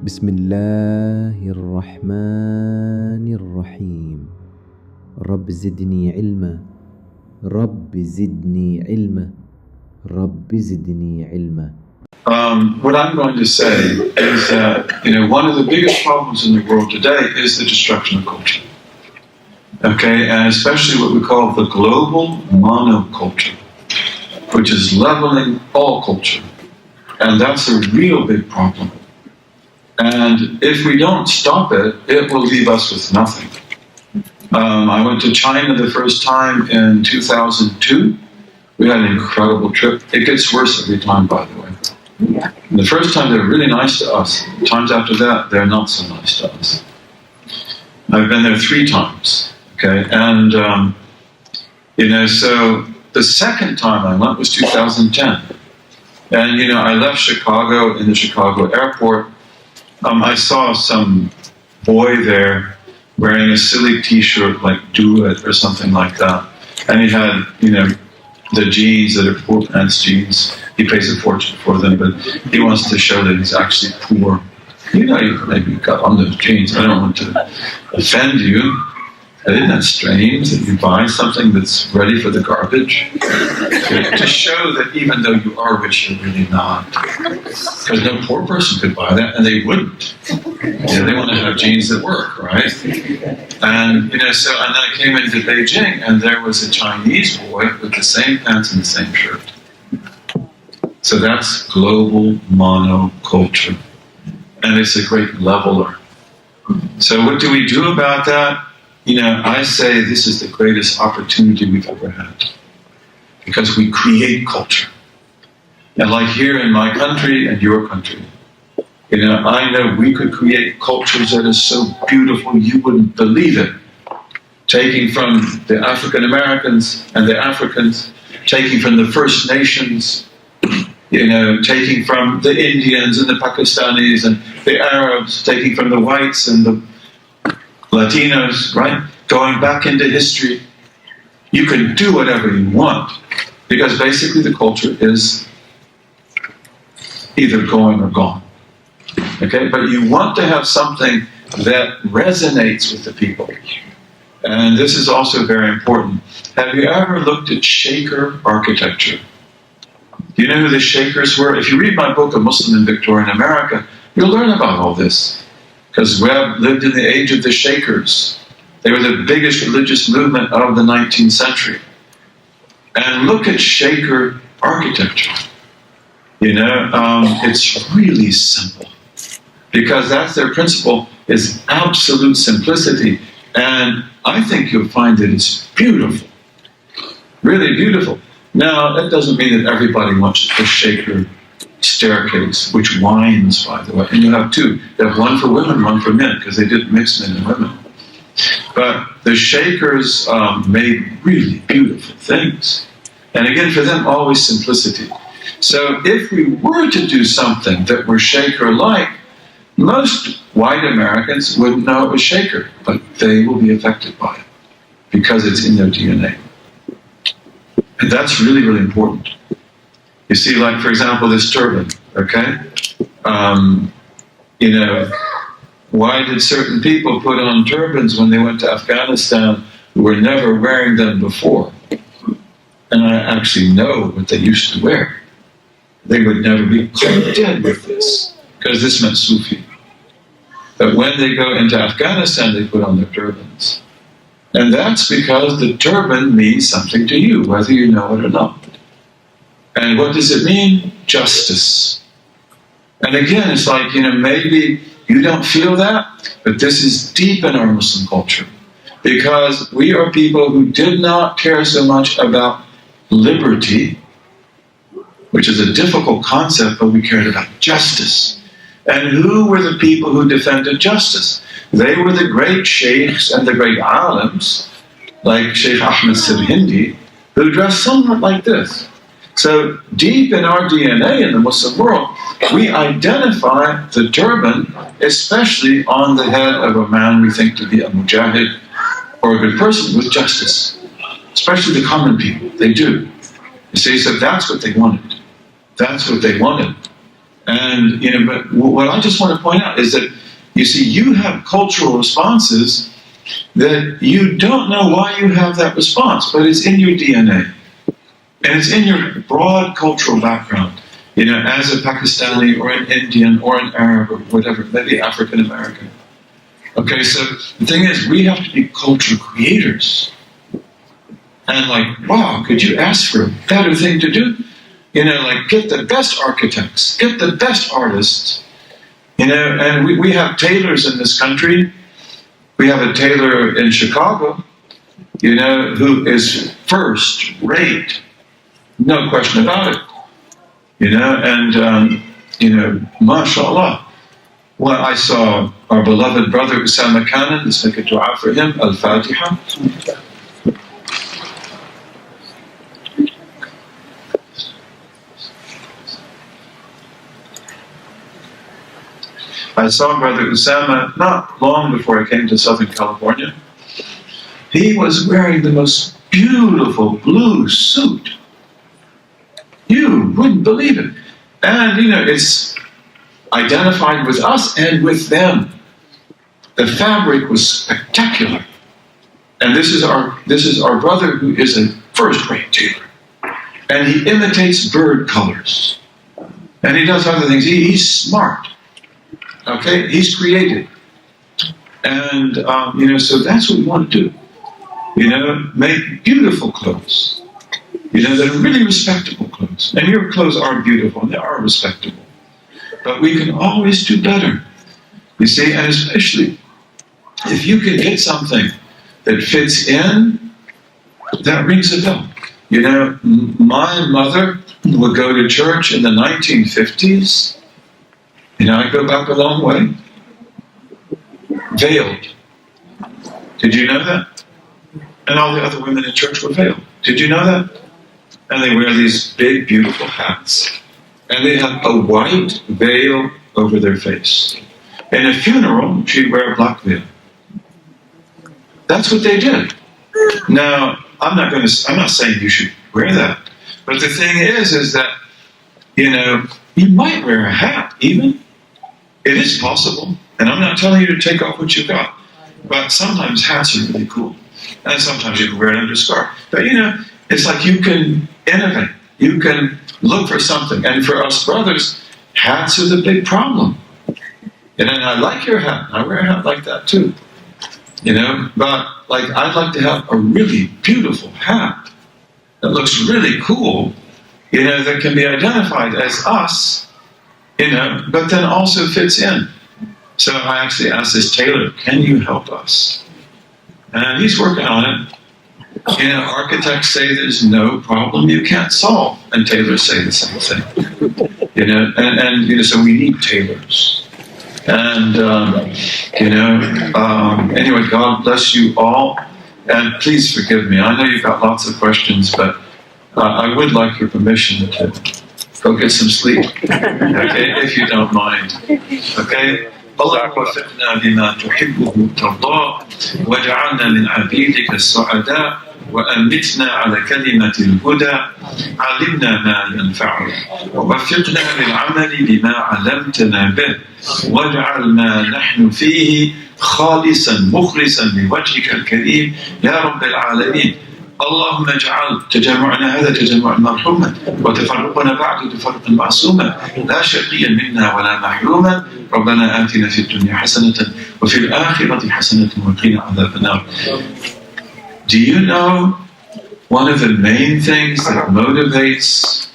بسم الله الرحمن الرحيم رب زدني علما رب زدني علما رب زدني علما. What I'm going to say is that one of the biggest problems in the world today is the destruction of culture. Okay, and especially what we call the global monoculture, which is leveling all culture. And that's a real big problem. And if we don't stop it, it will leave us with nothing. I went to China the first time in 2002. We had an incredible trip. It gets worse every time, by the way. Yeah. The first time they're really nice to us. Times after that, they're not so nice to us. I've been there 3 times. Okay, and so the second time I went was 2010. And I left Chicago in the Chicago airport. I saw some boy there wearing a silly T-shirt like Do It or something like that. And he had, the jeans that are poor man's jeans. He pays a fortune for them, but he wants to show that he's actually poor. Maybe you got on those jeans. I don't want to offend you. Isn't that strange that you buy something that's ready for the garbage? To show that even though you are rich, you're really not. Because no poor person could buy that, and they wouldn't. They want to have jeans that work, right? And and then I came into Beijing, and there was a Chinese boy with the same pants and the same shirt. So that's global monoculture, and it's a great leveler. So what do we do about that? I say this is the greatest opportunity we've ever had, because we create culture. And like here in my country and your country, I know we could create cultures that are so beautiful you wouldn't believe it. Taking from the African Americans and the Africans, taking from the First Nations, taking from the Indians and the Pakistanis and the Arabs, taking from the whites and the Latinos, right? Going back into history. You can do whatever you want, because basically the culture is either going or gone. Okay? But you want to have something that resonates with the people. And this is also very important. Have you ever looked at Shaker architecture? Do you know who the Shakers were? If you read my book, A Muslim in Victorian America, you'll learn about all this. Because Webb lived in the age of the Shakers. They were the biggest religious movement of the 19th century. And look at Shaker architecture. It's really simple. Because that's their principle, is absolute simplicity. And I think you'll find that it's beautiful. Really beautiful. Now, that doesn't mean that everybody wants a Shaker staircase, which winds, by the way. And you have 2. You have one for women, one for men, because they didn't mix men and women. But the Shakers made really beautiful things. And again, for them, always simplicity. So if we were to do something that were Shaker-like, most white Americans wouldn't know it was Shaker, but they will be affected by it, because it's in their DNA. And that's really, really important. You see, like, for example, this turban, okay? Why did certain people put on turbans when they went to Afghanistan who were never wearing them before? And I actually know what they used to wear. They would never be caught dead with this, because this meant Sufi. But when they go into Afghanistan, they put on their turbans. And that's because the turban means something to you, whether you know it or not. And what does it mean? Justice. And again, it's like, maybe you don't feel that, but this is deep in our Muslim culture. Because we are people who did not care so much about liberty, which is a difficult concept, but we cared about justice. And who were the people who defended justice? They were the great sheikhs and the great alims, like Shaykh Ahmed Sirhindi, who dressed somewhat like this. So deep in our DNA in the Muslim world, we identify the turban, especially on the head of a man we think to be a mujahid or a good person, with justice. Especially the common people, they do. You see, so that's what they wanted. That's what they wanted. And, but what I just want to point out is that, you see, you have cultural responses that you don't know why you have that response, but it's in your DNA. And it's in your broad cultural background, as a Pakistani or an Indian or an Arab or whatever, maybe African American. Okay, so the thing is, we have to be culture creators. And wow, could you ask for a better thing to do? Get the best architects, get the best artists. And we have tailors in this country. We have a tailor in Chicago, who is first rate. No question about it. MashaAllah. Well, I saw our beloved brother Usama Khannan, let's make a dua for him, Al-Fatiha. I saw Brother Usama not long before I came to Southern California. He was wearing the most beautiful blue suit. You wouldn't believe it. And, it's identified with us and with them. The fabric was spectacular. And this is our brother who is a first-rate tailor. And he imitates bird colors. And he does other things. He's smart. Okay? He's creative. And, so that's what we want to do. Make beautiful clothes. That are really respectable clothes. And your clothes are beautiful, and they are respectable. But we can always do better. You see, and especially if you can get something that fits in, that rings a bell. My mother would go to church in the 1950s. I go back a long way. Veiled. Did you know that? And all the other women in church were veiled. Did you know that? And they wear these big, beautiful hats. And they have a white veil over their face. In a funeral, she'd wear a black veil. That's what they did. Now, I'm not saying you should wear that. But the thing is that, you might wear a hat even. It is possible. And I'm not telling you to take off what you got. But sometimes hats are really cool. And sometimes you can wear it under a scarf. But it's like you can innovate. You can look for something. And for us brothers, hats are the big problem. And I like your hat. I wear a hat like that too. But I'd like to have a really beautiful hat that looks really cool, that can be identified as us, but then also fits in. So I actually asked this tailor, can you help us? And he's working on it. Architects say there's no problem you can't solve, and tailors say the same thing. And so we need tailors. And anyway, God bless you all, and please forgive me. I know you've got lots of questions, but I would like your permission to go get some sleep, okay, if you don't mind, okay. اللهم وفقنا لما تحبه وترضاه واجعلنا من عبيدك السعداء وأمتنا على كلمة الهدى علمنا ما ينفعنا ووفقنا للعمل بما علمتنا به واجعل ما نحن فيه خالصا مخلصا لوجهك الكريم يا رب العالمين. اللهم اجعل تجمعنا هذا تجمعا مرحوما وتفرقنا بعد تفرقا معصوما لا شقيا منا ولا محروما. ربنا آتنا في الدنيا حسنة وفي الآخرة حسنة وقنا عذاب النار. Do you know one of the main things that motivates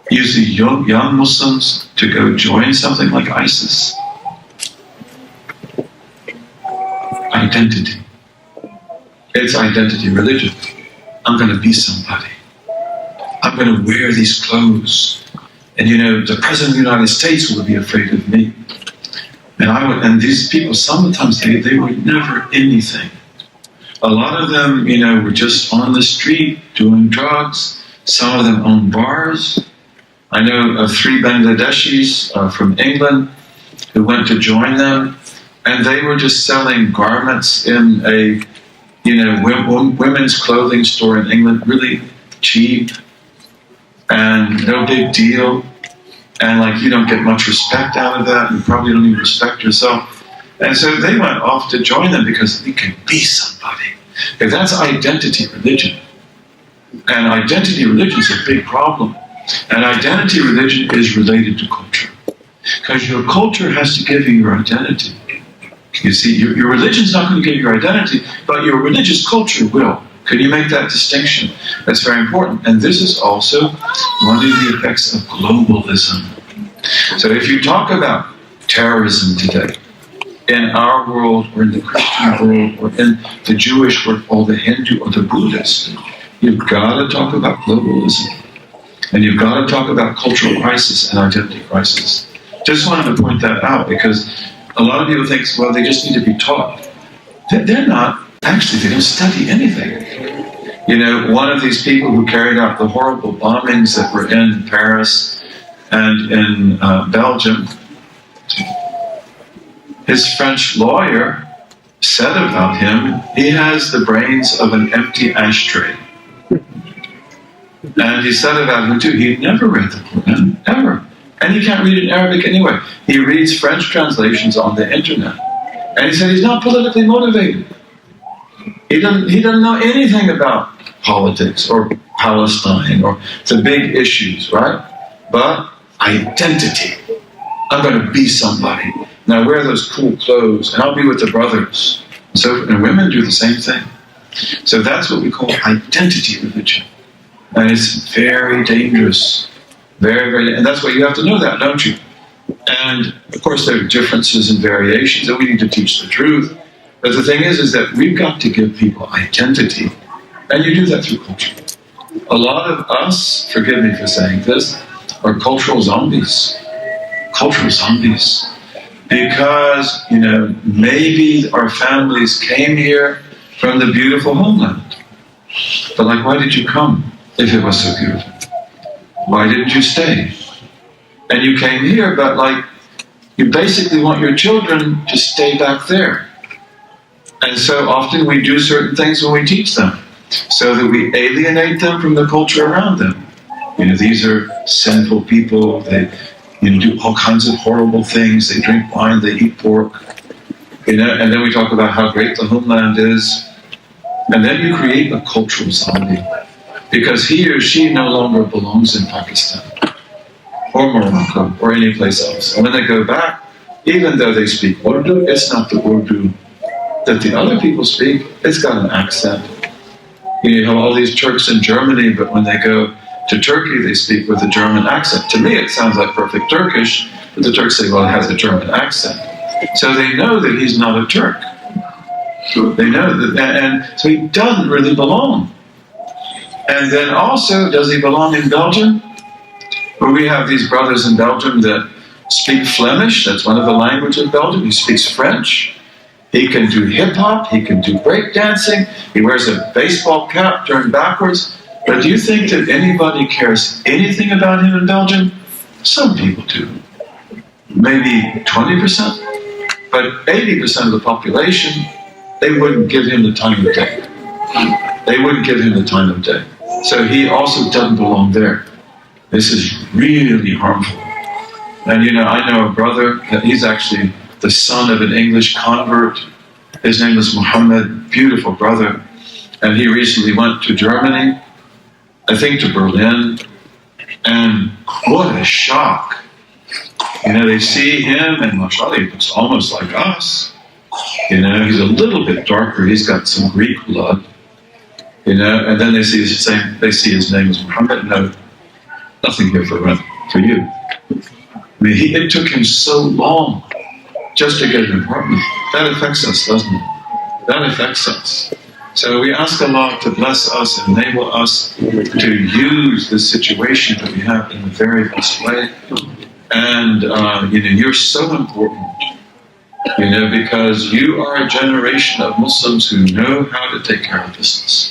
usually young Muslims to go join something like ISIS? Identity. It's identity religion. I'm going to be somebody. I'm going to wear these clothes. And the President of the United States would be afraid of me. And these people, sometimes they were never anything. A lot of them, were just on the street doing drugs. Some of them owned bars. I know of 3 Bangladeshis from England who went to join them. And they were just selling garments in a women's clothing store in England, really cheap. and no big deal, and like you don't get much respect out of that, you probably don't even respect yourself. And so they went off to join them because we can be somebody. If that's identity religion, and identity religion is a big problem, and identity religion is related to culture. Because your culture has to give you your identity. You see, your religion's not going to give you your identity, but your religious culture will. Can you make that distinction? That's very important. And this is also one of the effects of globalism. So if you talk about terrorism today, in our world, or in the Christian world, or in the Jewish world, or the Hindu, or the Buddhist, you've got to talk about globalism. And you've got to talk about cultural crisis and identity crisis. Just wanted to point that out because a lot of people think, well, they just need to be taught. They're not. Actually, they don't study anything. You know, one of these people who carried out the horrible bombings that were in Paris and in Belgium, his French lawyer said about him, he has the brains of an empty ashtray. And he said about him too, he never read the Quran, ever. And he can't read it in Arabic anyway. He reads French translations on the internet. And he said he's not politically motivated. He doesn't know anything about politics or Palestine or the big issues, right? But identity. I'm going to be somebody. And I wear those cool clothes, and I'll be with the brothers. And women do the same thing. So that's what we call identity religion. And it's very dangerous. Very, very, and that's why you have to know that, don't you? And of course there are differences and variations, and we need to teach the truth. But the thing is that we've got to give people identity. And you do that through culture. A lot of us, forgive me for saying this, are cultural zombies. Cultural zombies. Because, you know, maybe our families came here from the beautiful homeland. But like, why did you come if it was so beautiful? Why didn't you stay? And you came here, but like, you basically want your children to stay back there. And so often we do certain things when we teach them, so that we alienate them from the culture around them. You know, these are sinful people, they do all kinds of horrible things, they drink wine, they eat pork, and then we talk about how great the homeland is, and then you create a cultural zombie. Because he or she no longer belongs in Pakistan, or Morocco, or any place else. And when they go back, even though they speak Urdu, it's not the Urdu that the other people speak, it's got an accent. You have all these Turks in Germany, but when they go to Turkey, they speak with a German accent. To me, it sounds like perfect Turkish, but the Turks say, well, it has a German accent. So they know that he's not a Turk. They know that, and so he doesn't really belong. And then also, does he belong in Belgium? Where we have these brothers in Belgium that speak Flemish, that's one of the languages of Belgium. He speaks French. He can do hip-hop, he can do breakdancing, he wears a baseball cap turned backwards. But do you think that anybody cares anything about him in Belgium? Some people do. Maybe 20%. But 80% of the population, they wouldn't give him the time of day. They wouldn't give him the time of day. So he also doesn't belong there. This is really harmful. And you know, I know a brother, he's actually the son of an English convert. His name is Muhammad, beautiful brother. And he recently went to Germany, I think to Berlin, and what a shock. You know, they see him and mashallah, he looks almost like us. You know, he's a little bit darker, he's got some Greek blood. You know, and then they see his name is Muhammad. No, nothing here for you. I mean, it took him so long just to get an apartment. That affects us, doesn't it? That affects us. So we ask Allah to bless us and enable us to use this situation that we have in the very best way. And you know, you're so important. You know, because you are a generation of Muslims who know how to take care of business.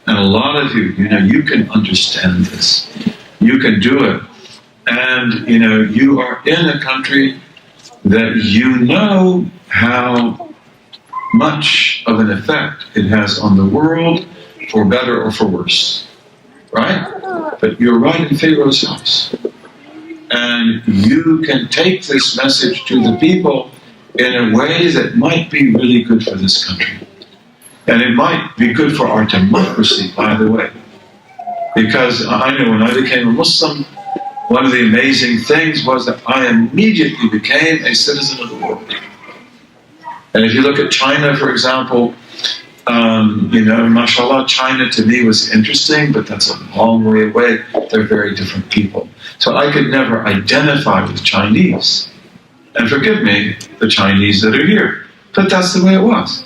And a lot of you, you know, you can understand this. You can do it. And, you know, you are in a country that you know how much of an effect it has on the world, for better or for worse. right? But you're right in Pharaoh's house. And you can take this message to the people in a way that might be really good for this country. And it might be good for our democracy, by the way. Because I know when I became a Muslim, one of the amazing things was that I immediately became a citizen of the world. And if you look at China, for example, mashallah, China to me was interesting, but that's a long way away. They're very different people. So I could never identify with Chinese. And forgive me, the Chinese that are here. But that's the way it was.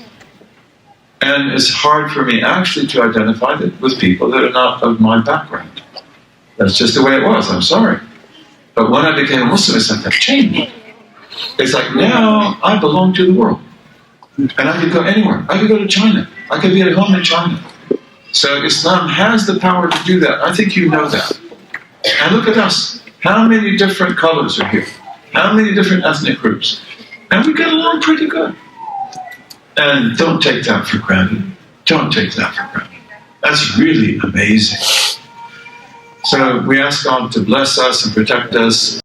And it's hard for me actually to identify with people that are not of my background. That's just the way it was, I'm sorry. But when I became a Muslim, it's like that changed. It's like now I belong to the world. And I could go anywhere. I could go to China. I could be at home in China. So Islam has the power to do that. I think you know that. And look at us. How many different colors are here? How many different ethnic groups? And we get along pretty good. And don't take that for granted. Don't take that for granted. That's really amazing. So we ask God to bless us and protect us.